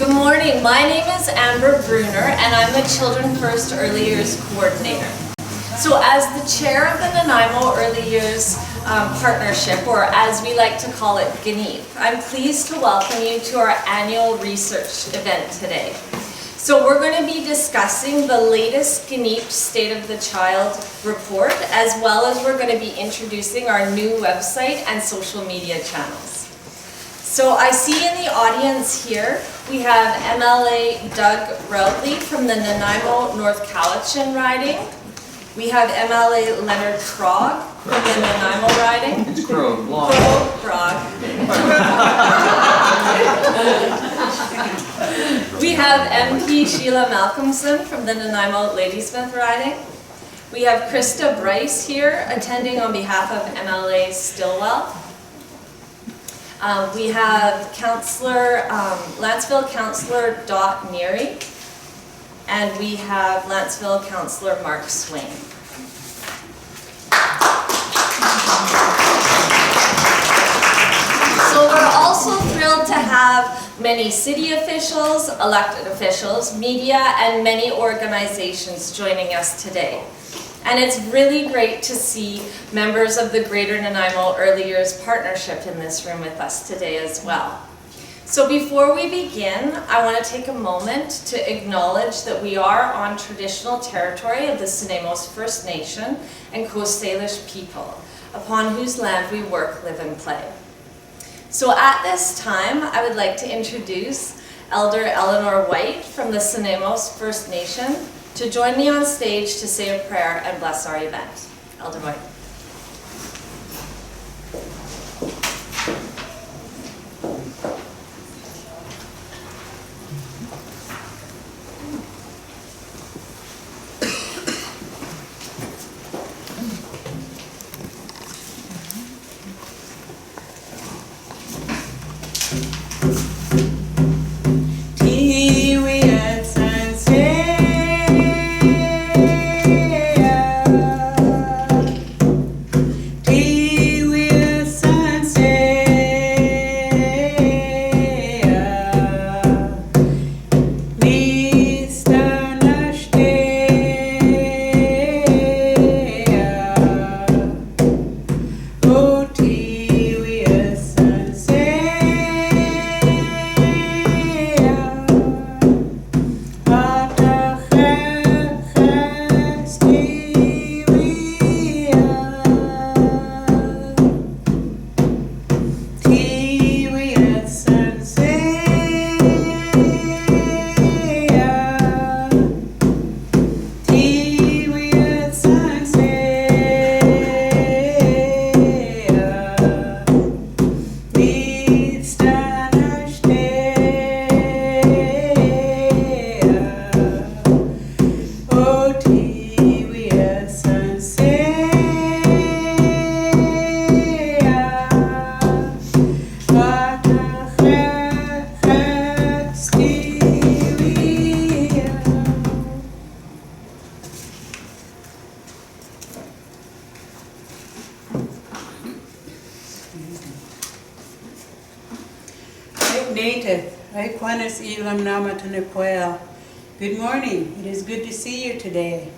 Good morning. My name is Amber Bruner and I'm the Children First Early Years Coordinator. So as the chair of the Nanaimo Early Years Partnership, or as we like to call it, GNEEP, I'm pleased to welcome you to our annual research event today. So we're going to be discussing the latest GNEEP State of the Child report, as well as we're going to be introducing our new website and social media channels. So I see in the audience here, we have MLA Doug Roudley from the Nanaimo North Cowichan riding. We have MLA Leonard Krog from the Nanaimo riding. It's Krog, long. Krog. We have MP Sheila Malcolmson from the Nanaimo Ladysmith riding. We have Krista Bryce here attending on behalf of MLA Stillwell. We have Councillor, Lanceville Councillor Dot Neary, and we have Lanceville Councillor Mark Swain. So we're also thrilled to have many city officials, elected officials, media, and many organizations joining us today. And it's really great to see members of the Greater Nanaimo Early Years Partnership in this room with us today as well. So before we begin, I want to take a moment to acknowledge that we are on traditional territory of the Nanaimo First Nation and Coast Salish people, upon whose land we work, live, and play. So at this time, I would like to introduce Elder Eleanor White from the Nanaimo First Nation to join me on stage to say a prayer and bless our event. Elder White. Good morning. It is good to see you today.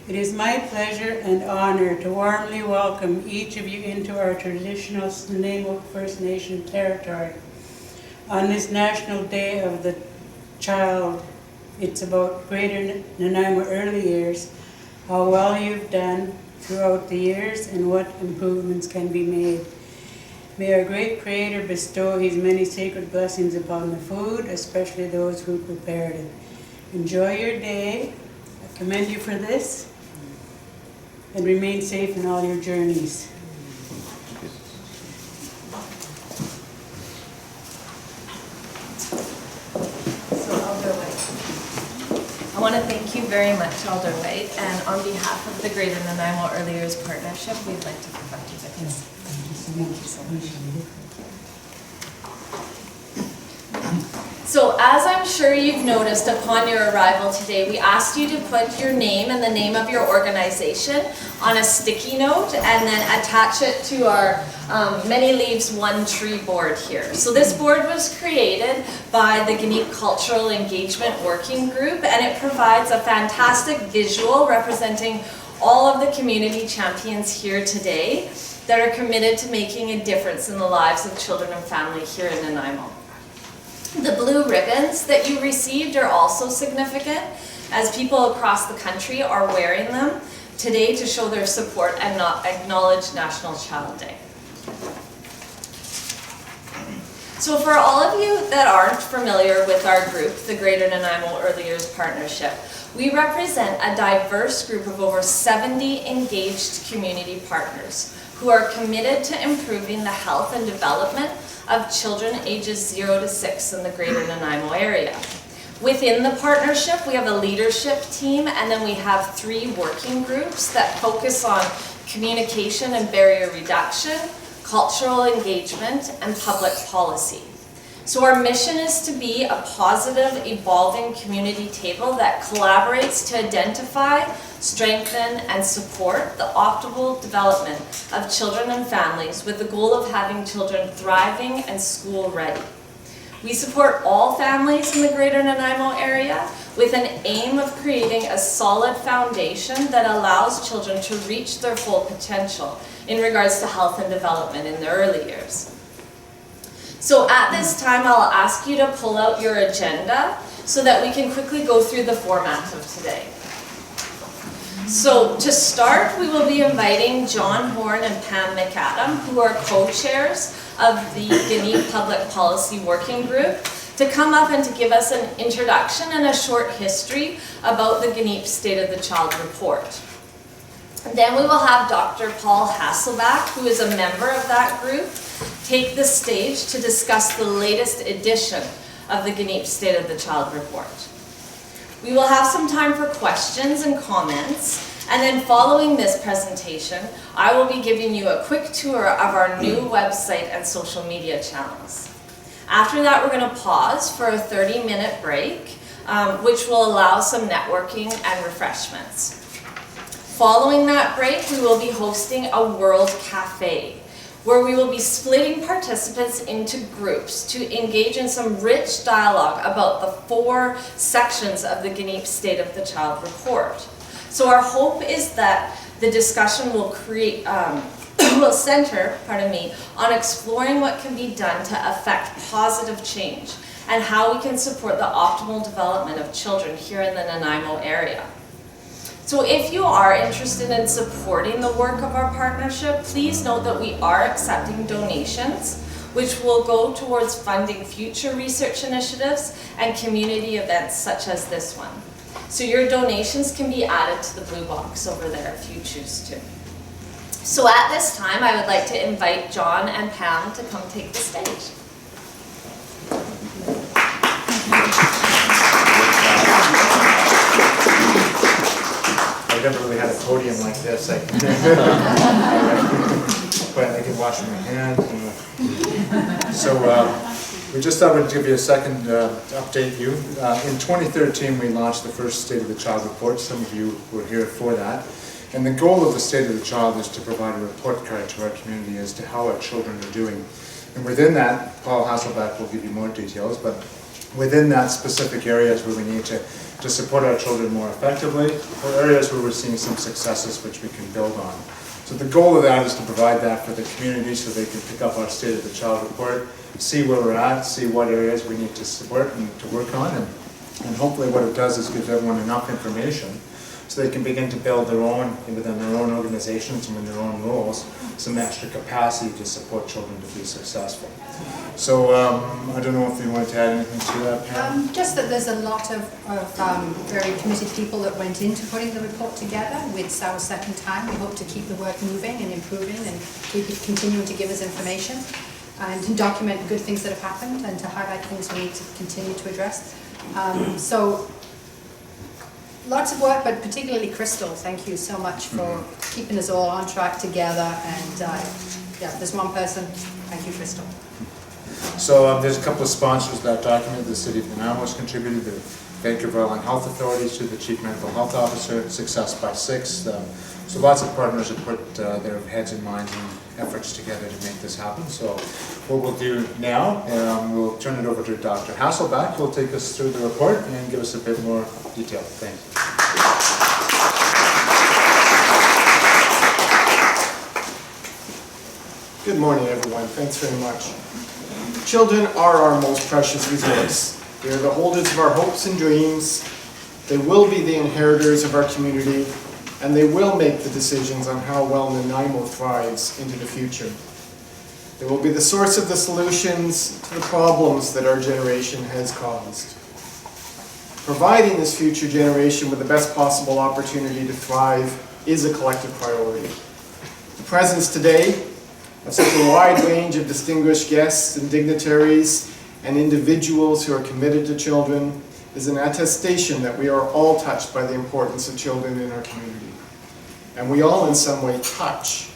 It is my pleasure and honor to warmly welcome each of you into our traditional Nanaimo First Nation territory. On this National Day of the Child, it's about Greater Nanaimo Early Years, how well you've done throughout the years and what improvements can be made. May our great Creator bestow His many sacred blessings upon the food, especially those who prepared it. Enjoy your day. I commend you for this. And remain safe in all your journeys. So Elder White, I want to thank you very much, Elder White, and on behalf of the Greater Nanaimo Early Years Partnership, we'd like to provide you with this. Thank you so much. So as I'm sure you've noticed upon your arrival today, we asked you to put your name and the name of your organization on a sticky note and then attach it to our Many Leaves One Tree board here. So this board was created by the Gniep Cultural Engagement Working Group, and it provides a fantastic visual representing all of the community champions here today that are committed to making a difference in the lives of children and family here in Nanaimo. The blue ribbons that you received are also significant, as people across the country are wearing them today to show their support and not acknowledge National Child Day. So for all of you that aren't familiar with our group, the Greater Nanaimo Early Years Partnership, we represent a diverse group of over 70 engaged community partners who are committed to improving the health and development of children ages 0 to 6 in the Greater Nanaimo area. Within the partnership, we have a leadership team, and then we have 3 working groups that focus on communication and barrier reduction, cultural engagement, and public policy. So our mission is to be a positive, evolving community table that collaborates to identify, strengthen, and support the optimal development of children and families with the goal of having children thriving and school ready. We support all families in the Greater Nanaimo area with an aim of creating a solid foundation that allows children to reach their full potential in regards to health and development in their early years. So at this time, I'll ask you to pull out your agenda so that we can quickly go through the format of today. So to start, we will be inviting John Horn and Pam McAdam, who are co-chairs of the Gniep Public Policy Working Group, to come up and to give us an introduction and a short history about the Gniep State of the Child report. And then we will have Dr. Paul Hasselback, who is a member of that group, take the stage to discuss the latest edition of the Gniep State of the Child report. We will have some time for questions and comments, and then following this presentation, I will be giving you a quick tour of our new website and social media channels. After that, we're going to pause for a 30-minute break, which will allow some networking and refreshments. Following that break, we will be hosting a World Cafe, where we will be splitting participants into groups to engage in some rich dialogue about the 4 sections of the Gniep State of the Child report. So our hope is that the discussion will will center, on exploring what can be done to affect positive change and how we can support the optimal development of children here in the Nanaimo area. So if you are interested in supporting the work of our partnership, please note that we are accepting donations, which will go towards funding future research initiatives and community events such as this one. So your donations can be added to the blue box over there if you choose to. So at this time, I would like to invite John and Pam to come take the stage. I've never really had a podium like this. But I can wash my hands. So we just thought we'd give you a second to update you. In 2013, we launched the first State of the Child report. Some of you were here for that. And the goal of the State of the Child is to provide a report card to our community as to how our children are doing. And within that, Paul Hasselback will give you more details, but within that specific areas where we need to support our children more effectively, or areas where we're seeing some successes which we can build on. So the goal of that is to provide that for the community so they can pick up our State of the Child report, see where we're at, see what areas we need to support and to work on, and hopefully what it does is give everyone enough information so they can begin to build their own, within their own organizations and in their own roles, some extra capacity to support children to be successful. So I don't know if you want to add anything to that, Pam? Just that there's a lot of very committed people that went into putting the report together. It's our second time. We hope to keep the work moving and improving and keep it continuing to give us information and to document good things that have happened and to highlight things we need to continue to address. So lots of work, but particularly Crystal, thank you so much for keeping us all on track together. And yeah, there's one person. Thank you, Crystal. So there's a couple of sponsors of that document. The City of Nanaimo has contributed, the Vancouver Island Health Authorities to the Chief Medical Health Officer, Success by Six. So lots of partners have put their heads and minds and efforts together to make this happen. So what we'll do now, we'll turn it over to Dr. Hasselback, who will take us through the report and give us a bit more detail. Thanks. Good morning, everyone. Thanks very much. Children are our most precious resource. They are the holders of our hopes and dreams. They will be the inheritors of our community, and they will make the decisions on how well Nanaimo thrives into the future. They will be the source of the solutions to the problems that our generation has caused. Providing this future generation with the best possible opportunity to thrive is a collective priority. The presence today of such a wide range of distinguished guests and dignitaries and individuals who are committed to children is an attestation that we are all touched by the importance of children in our community. And we all in some way touch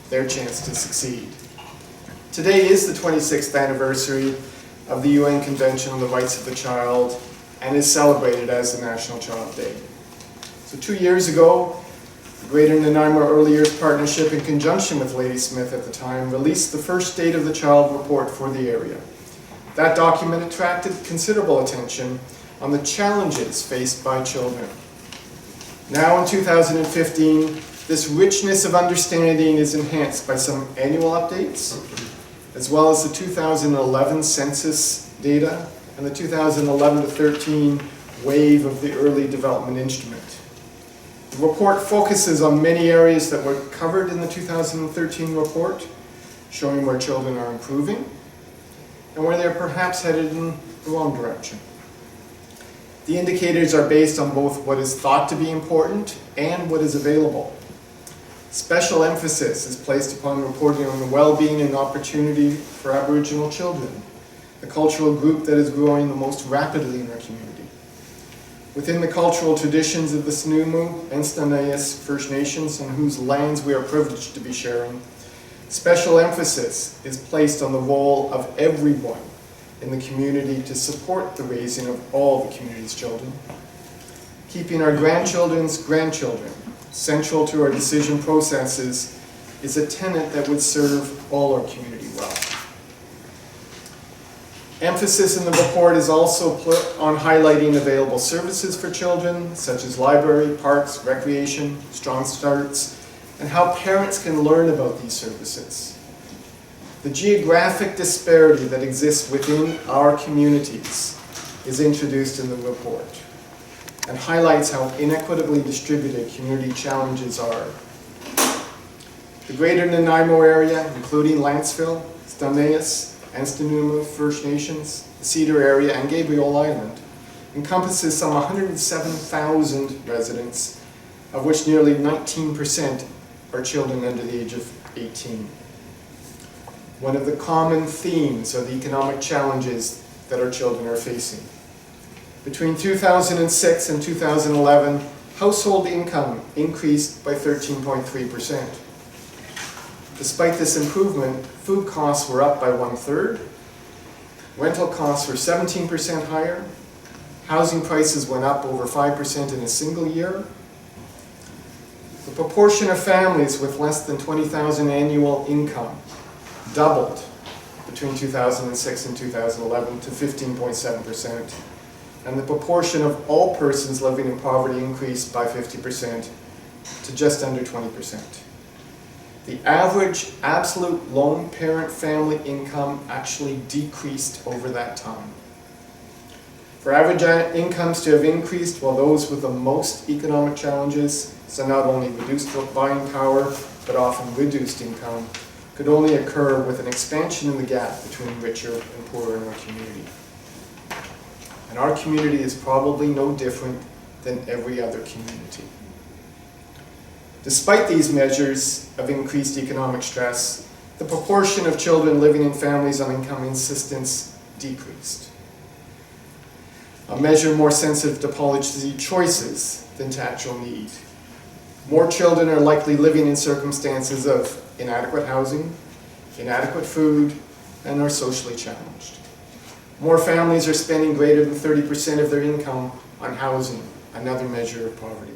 their chance to succeed. Today is the 26th anniversary of the UN Convention on the Rights of the Child and is celebrated as the National Child Day. So 2 years ago, the Greater Nanaimo Early Years Partnership, in conjunction with Lady Smith at the time, released the first State of the Child report for the area. That document attracted considerable attention on the challenges faced by children. Now in 2015, this richness of understanding is enhanced by some annual updates, as well as the 2011 census data and the 2011 to 13 wave of the Early Development Instrument. The report focuses on many areas that were covered in the 2013 report, showing where children are improving and where they're perhaps headed in the wrong direction. The indicators are based on both what is thought to be important and what is available. Special emphasis is placed upon reporting on the well-being and opportunity for Aboriginal children, a cultural group that is growing the most rapidly in our community. Within the cultural traditions of the Snuneymuxw and Stoneyes First Nations, on whose lands we are privileged to be sharing, special emphasis is placed on the role of everyone in the community to support the raising of all the community's children. Keeping our grandchildren's grandchildren central to our decision processes is a tenet that would serve all our community well. Emphasis in the report is also put on highlighting available services for children, such as library, parks, recreation, strong starts, and how parents can learn about these services. The geographic disparity that exists within our communities is introduced in the report and highlights how inequitably distributed community challenges are. The Greater Nanaimo area, including Lancefield, Stoneyes, and Snuneymuxw First Nations, the Cedar area, and Gabriel Island, encompasses some 107,000 residents, of which nearly 19% are children under the age of 18. One of the common themes are the economic challenges that our children are facing. Between 2006 and 2011, household income increased by 13.3%. Despite this improvement, food costs were up by 1/3, rental costs were 17% higher, housing prices went up over 5% in a single year. The proportion of families with less than $20,000 annual income doubled between 2006 and 2011 to 15.7%, and the proportion of all persons living in poverty increased by 50% to just under 20%. The average absolute lone parent family income actually decreased over that time. For average incomes to have increased while those with the most economic challenges, so not only reduced buying power, but often reduced income, could only occur with an expansion in the gap between richer and poorer in our community. And our community is probably no different than every other community. Despite these measures of increased economic stress, the proportion of children living in families on income assistance decreased. A measure more sensitive to policy choices than to actual need. More children are likely living in circumstances of inadequate housing, inadequate food, and are socially challenged. More families are spending greater than 30% of their income on housing, another measure of poverty.